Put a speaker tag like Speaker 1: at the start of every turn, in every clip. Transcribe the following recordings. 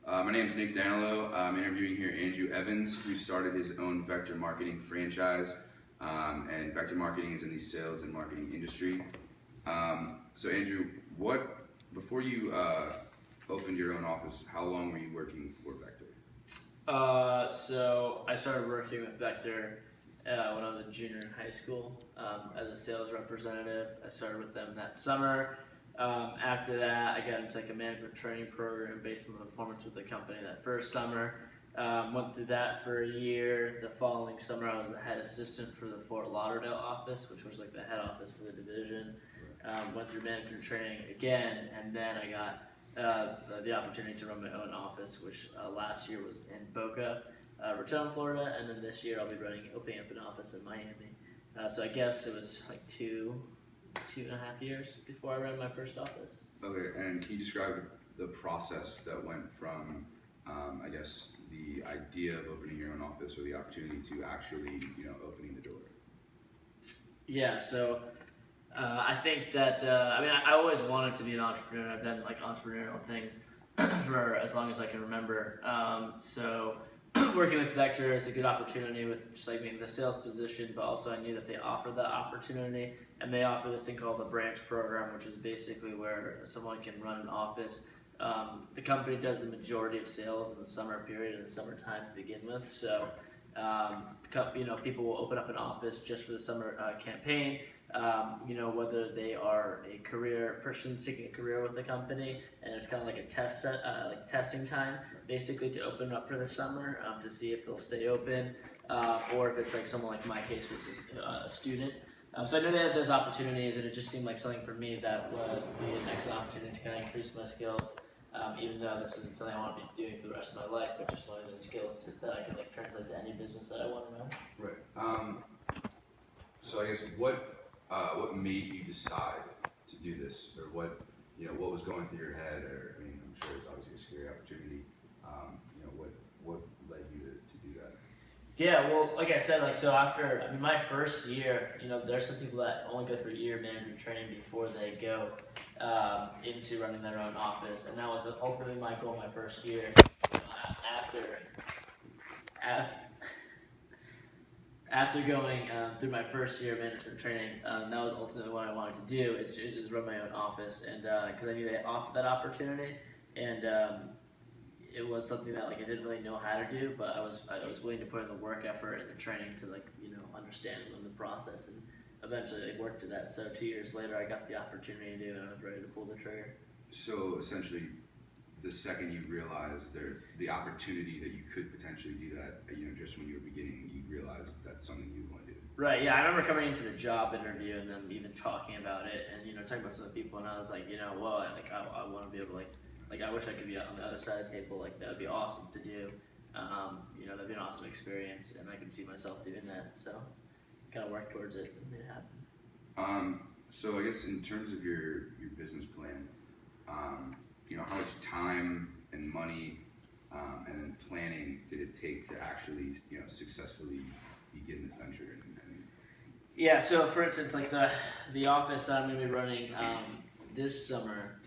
Speaker 1: My name is Nick Danilo. I'm interviewing here Andrew Evans, who started his own vector marketing franchise. And vector marketing is in the sales and marketing industry. So Andrew, before you opened your own office, how long were you working for Vector?
Speaker 2: So I started working with Vector when I was a junior in high school as a sales representative. I started with them that summer. After that, I got into like a management training program based on the performance with the company that first summer. Went through that for a year. The following summer, I was the head assistant for the Fort Lauderdale office, which was like the head office for the division. Went through management training again, and then I got the opportunity to run my own office, which last year was in Boca Raton, Florida, and then this year I'll be opening up an office in Miami. So I guess it was like two and a half years before I ran my first office.
Speaker 1: Okay, and can you describe the process that went from, I guess, the idea of opening your own office or the opportunity to actually, opening the door?
Speaker 2: Yeah, so I think that, I always wanted to be an entrepreneur. I've done like entrepreneurial things for as long as I can remember. So working with Vector is a good opportunity with just like being the sales position, but also I knew that they offered that opportunity, and they offer this thing called the branch program, which is basically where someone can run an office. The company does the majority of sales in the summer period, in the summertime to begin with. So, people will open up an office just for the summer campaign. Whether they are a career person seeking a career with the company, and it's kind of like a testing time, basically to open up for the summer to see if they'll stay open, or if it's like someone like my case, which is a student. So I knew they had those opportunities, and it just seemed like something for me that would be an excellent opportunity to kind of increase my skills. Even though this isn't something I want to be doing for the rest of my life, but just learning the skills that I can like translate to any business that I want to run.
Speaker 1: Right. So I guess what made you decide to do this, or what was going through your head? Or I'm sure it's obviously a scary opportunity. What led you to do that?
Speaker 2: Yeah, well, like I said, so after my first year, there's some people that only go through year management training before they go into running their own office, and that was ultimately my goal my first year. After going through my first year of management training, that was ultimately what I wanted to do, is run my own office, and because I knew they offered that opportunity, and it was something that I didn't really know how to do, but I was willing to put in the work effort and the training to understand and learn the process, and eventually I worked to that. So 2 years later, I got the opportunity to do it, and I was ready to pull the trigger.
Speaker 1: So essentially, the second you realized the opportunity that you could potentially do that, just when you were beginning, you realized that's something you want to do.
Speaker 2: Right. Yeah, I remember coming into the job interview and then even talking about it, and talking about some of the people, and I was like, I want to be able to I wish I could be on the other side of the table. That would be awesome to do. That'd be an awesome experience, and I can see myself doing that. So, kind of work towards it and made it happen.
Speaker 1: So I guess in terms of your business plan, how much time and money and then planning did it take to actually successfully begin this venture?
Speaker 2: Yeah. So for instance, the office that I'm going to be running this summer.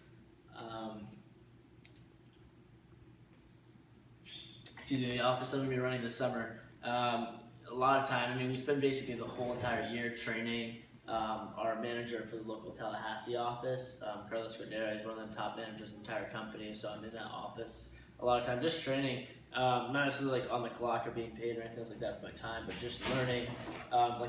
Speaker 2: The office that I'm going to be running this summer, a lot of time, we spend basically the whole entire year training our manager for the local Tallahassee office. Carlos Cordera is one of the top managers in the entire company, so I'm in that office a lot of time just training, not necessarily on the clock or being paid or anything like that for my time, but just learning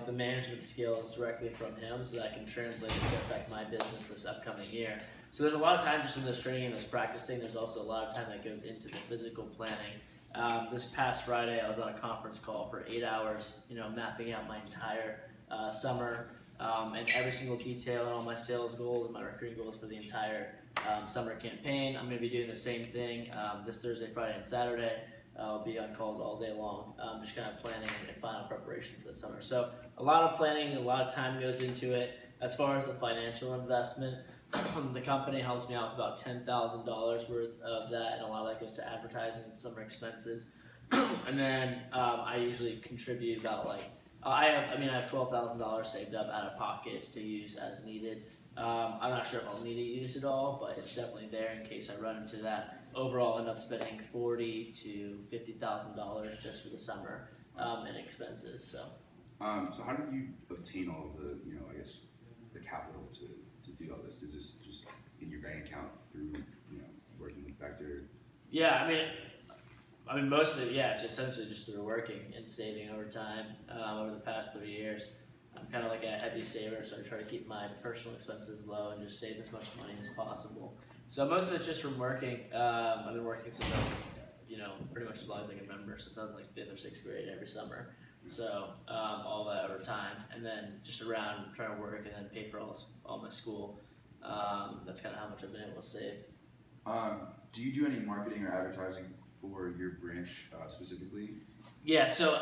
Speaker 2: the management skills directly from him so that I can translate it to affect my business this upcoming year. So there's a lot of time just in this training and this practicing. There's also a lot of time that goes into the physical planning. This past Friday, I was on a conference call for 8 hours, mapping out my entire summer and every single detail and all my sales goals and my recruiting goals for the entire summer campaign. I'm going to be doing the same thing this Thursday, Friday, and Saturday. I'll be on calls all day long, just kind of planning and final preparation for the summer. So a lot of planning and a lot of time goes into it. As far as the financial investment, the company helps me out with about $10,000 worth of that, and a lot of that goes to advertising and summer expenses. And then I usually contribute about I have $12,000 saved up out of pocket to use as needed. I'm not sure if I'll need to use it all, but it's definitely there in case I run into that. Overall, I end up spending $40,000 to $50,000 just for the summer in expenses. So
Speaker 1: So how did you obtain all of the, I guess, the capital to do all this? Is this just in your bank account through, working with Vector?
Speaker 2: yeah, most of it, yeah, it's essentially just through working and saving over time. Over the past 3 years, I'm kind of like a heavy saver, so I try to keep my personal expenses low and just save as much money as possible. So most of it's just from working. I've been working since I was, pretty much as long as I can remember, since I was like 5th or 6th grade every summer. So all that over time, and then just around trying to work and then pay for all my school. That's kind of how much I've been able to save.
Speaker 1: Do you do any marketing or advertising for your branch specifically?
Speaker 2: Yeah, so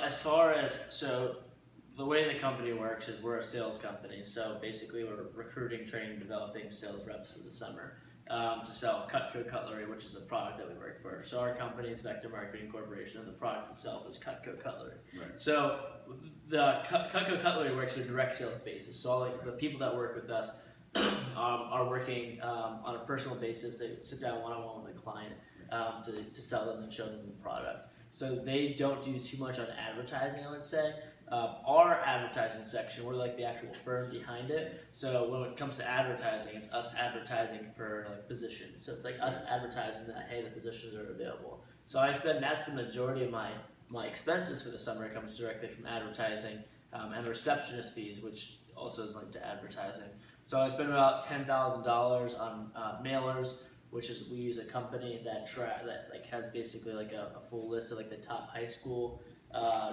Speaker 2: the way the company works is we're a sales company. So basically we're recruiting, training, developing sales reps for the summer to sell Cutco Cutlery, which is the product that we work for. So our company is Vector Marketing Corporation, and the product itself is Cutco Cutlery.
Speaker 1: Right.
Speaker 2: So the Cutco Cutlery works on a direct sales basis. So all the people that work with us are working on a personal basis. They sit down one-on-one with a client to sell them and show them the product. So they don't do too much on advertising, I would say. Our advertising section, we're like the actual firm behind it. So when it comes to advertising, it's us advertising for like positions. So it's like us advertising that, hey, the positions are available. So that's the majority of my expenses for the summer. It comes directly from advertising and receptionist fees, which also is linked to advertising. So I spend about $10,000 on mailers, which is we use a company that has basically like a full list of like the top high school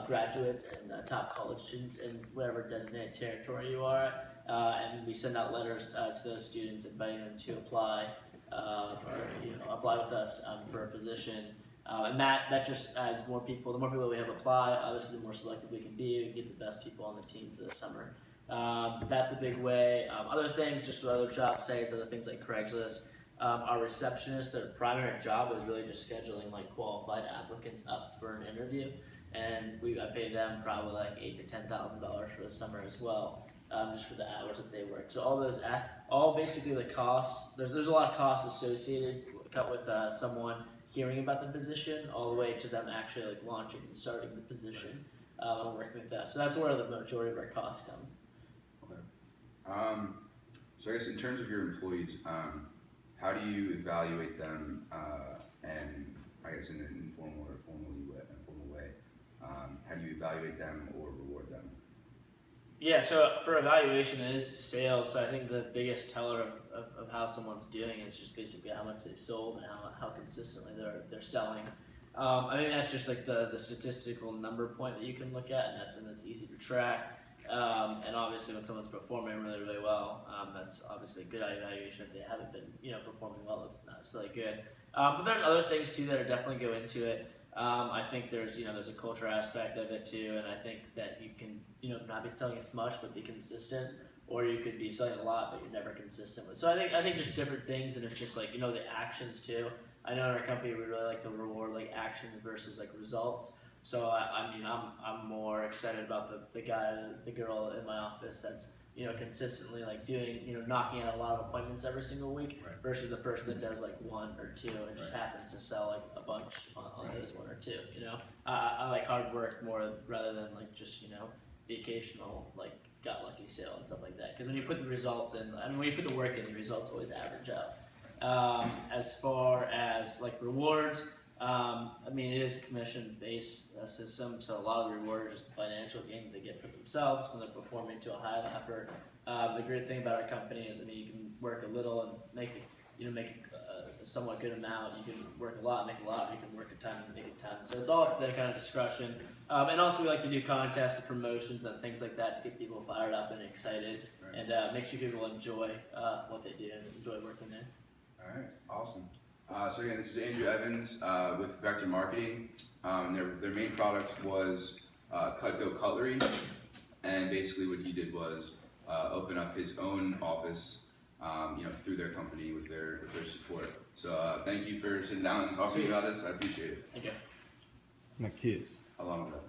Speaker 2: graduates and top college students in whatever designated territory you are, and we send out letters to those students inviting them to apply apply with us for a position. And that just adds more people. The more people we have apply, obviously the more selective we can be. We can get the best people on the team for the summer. That's a big way. Other things, just with other job sites, other things like Craigslist. Our receptionists, their primary job is really just scheduling like qualified applicants up for an interview, and I pay them probably like $8,000 to $10,000 for the summer as well, just for the hours that they work. So all basically the costs. There's a lot of costs associated with someone hearing about the position, all the way to them actually like launching and starting the position and working with us. So that's where the majority of our costs come.
Speaker 1: Okay. So I guess in terms of your employees, how do you evaluate them, and I guess in an informal or formal way? How do you evaluate them or reward them?
Speaker 2: Yeah, so for evaluation, it is sales. So I think the biggest teller of how someone's doing is just basically how much they've sold and how consistently they're selling. I think that's just like the statistical number point that you can look at, and that's easy to track. And obviously, when someone's performing really, really well, that's obviously a good evaluation. If they haven't been, performing well, it's not necessarily good. But there's other things too that are definitely go into it. I think there's a culture aspect of it too, and I think that you can, not be selling as much but be consistent, or you could be selling a lot but you're never consistent with. So I think just different things, and it's just like the actions too. I know in our company we really like to reward like actions versus like results. So I'm more excited about the girl in my office that's consistently like doing knocking out a lot of appointments every single week,
Speaker 1: right,
Speaker 2: versus the person that does like one or two and just happens to sell like a bunch on those one or two. I like hard work more rather than like just the occasional like got lucky sale and stuff like that. Because when you put the results in, when you put the work in, the results always average out. As far as like rewards. It is a commission-based system, so a lot of the reward is just the financial gain they get for themselves when they're performing to a high effort. The great thing about our company is, you can work a little and make a somewhat good amount. You can work a lot, make a lot. You can work a ton and make a ton. So it's all up to their kind of discretion. And also, we like to do contests and promotions and things like that to get people fired up and excited, right, and make sure people enjoy what they do and enjoy working there.
Speaker 1: All right, awesome. So again, this is Andrew Evans with Vector Marketing. Their main product was Cutco Cutlery, and basically what he did was open up his own office, through their company with their support. So thank you for sitting down and talking to me about this. I appreciate it.
Speaker 2: Thank you.
Speaker 3: My kids.
Speaker 1: Along with that.